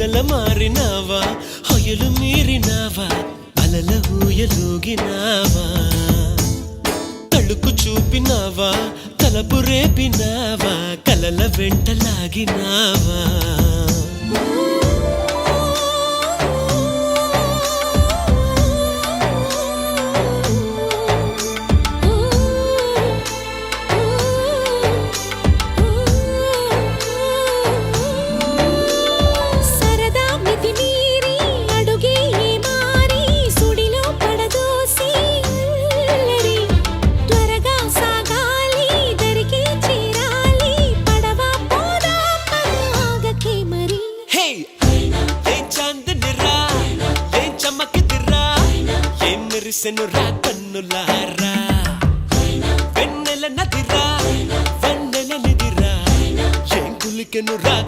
వెన్నెల మారినావా హొయలు మీరినావా అలల ఊయలూగినావా తళుకు చూపినావా తలపు రేపినావా కలల వెంటలాగినావా మెరిసెనురా కన్నులారా వెన్నెల నదిరా వెన్నెల నిదిరా ఏం కులికెనురా